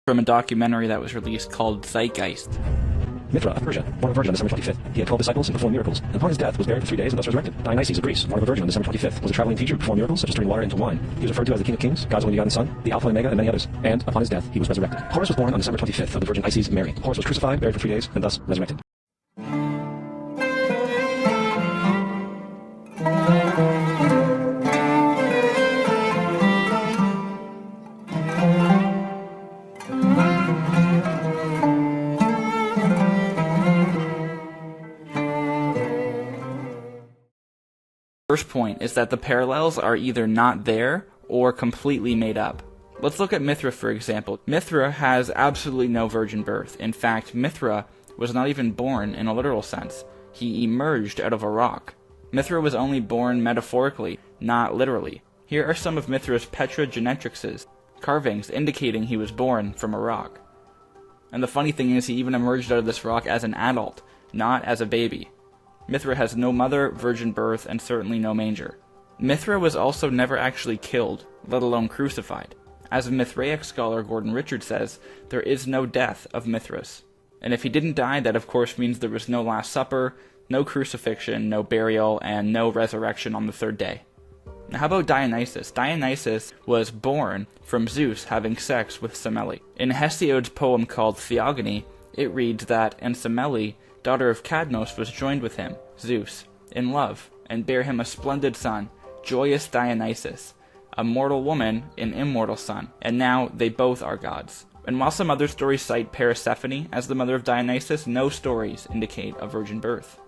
from a documentary that was released called Zeitgeist. Mithra of Persia, born a virgin on December 25th. He had 12 disciples and performed miracles, and upon his death was buried for 3 days and thus resurrected. Dionysius of Greece, born of a virgin on December 25th, was a traveling teacher who performed miracles such as turning water into wine. He was referred to as the King of Kings, God's only begotten Son, the Alpha and Omega, and many others. And upon his death he was resurrected. Horus was born on December 25th of the Virgin Isis Mary. Horus was crucified, buried for 3 days, and thus resurrected. First point is that the parallels are either not there or completely made up. Let's look at Mithra for example. Mithra has absolutely no virgin birth. In fact, Mithra was not even born in a literal sense. He emerged out of a rock. Mithra was only born metaphorically, not literally. Here are some of Mithra's petrogenetrixes, carvings indicating he was born from a rock. And the funny thing is he even emerged out of this rock as an adult, not as a baby. Mithra has no mother, virgin birth, and certainly no manger. Mithra was also never actually killed, let alone crucified. As Mithraic scholar Gordon Richard says, there is no death of Mithras. And if he didn't die, that of course means there was no Last Supper, no crucifixion, no burial, and no resurrection on the third day. Now how about Dionysus? Dionysus was born from Zeus having sex with Semele. In Hesiod's poem called Theogony, it reads that, and Semele, daughter of Cadmos, was joined with him, Zeus, in love, and bare him a splendid son, joyous Dionysus, a mortal woman, an immortal son, and now they both are gods. And while some other stories cite Persephone as the mother of Dionysus, no stories indicate a virgin birth.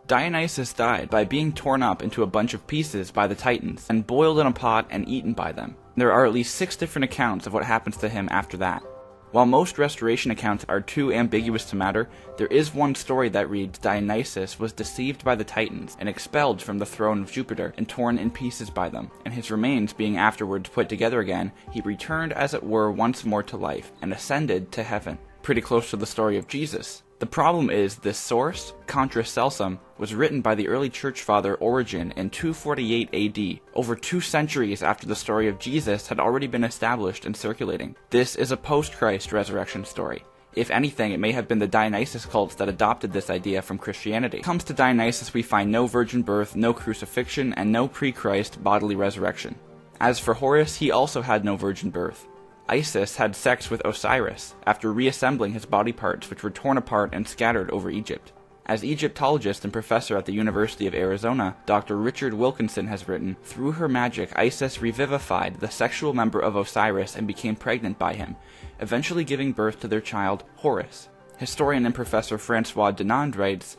Dionysus died by being torn up into a bunch of pieces by the Titans, and boiled in a pot and eaten by them. There are at least 6 different accounts of what happens to him after that. While most restoration accounts are too ambiguous to matter, there is one story that reads Dionysus was deceived by the Titans and expelled from the throne of Jupiter and torn in pieces by them, and his remains being afterwards put together again, he returned as it were once more to life and ascended to heaven. Pretty close to the story of Jesus. The problem is this source, Contra Celsum, was written by the early church father Origen in 248 AD, over 2 centuries after the story of Jesus had already been established and circulating. This is a post-Christ resurrection story. If anything, it may have been the Dionysus cults that adopted this idea from Christianity. When it comes to Dionysus, we find no virgin birth, no crucifixion, and no pre-Christ bodily resurrection. As for Horus, he also had no virgin birth. Isis had sex with Osiris after reassembling his body parts, which were torn apart and scattered over Egypt. As Egyptologist and professor at the University of Arizona, Dr. Richard Wilkinson has written, through her magic, Isis revivified the sexual member of Osiris and became pregnant by him, eventually giving birth to their child, Horus. Historian and professor Francois Denand writes,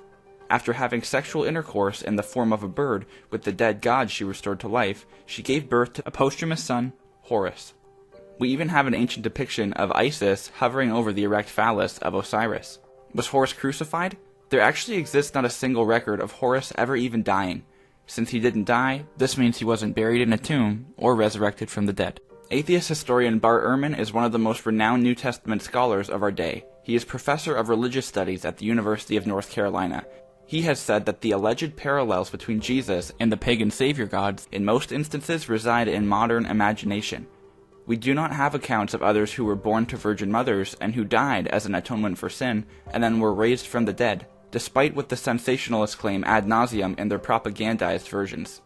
after having sexual intercourse in the form of a bird with the dead god she restored to life, she gave birth to a posthumous son, Horus. We even have an ancient depiction of Isis hovering over the erect phallus of Osiris. Was Horus crucified? There actually exists not a single record of Horus ever even dying. Since he didn't die, this means he wasn't buried in a tomb or resurrected from the dead. Atheist historian Bart Ehrman is one of the most renowned New Testament scholars of our day. He is professor of religious studies at the University of North Carolina. He has said that the alleged parallels between Jesus and the pagan savior gods in most instances reside in modern imagination. We do not have accounts of others who were born to virgin mothers and who died as an atonement for sin and then were raised from the dead, despite what the sensationalists claim ad nauseum in their propagandized versions.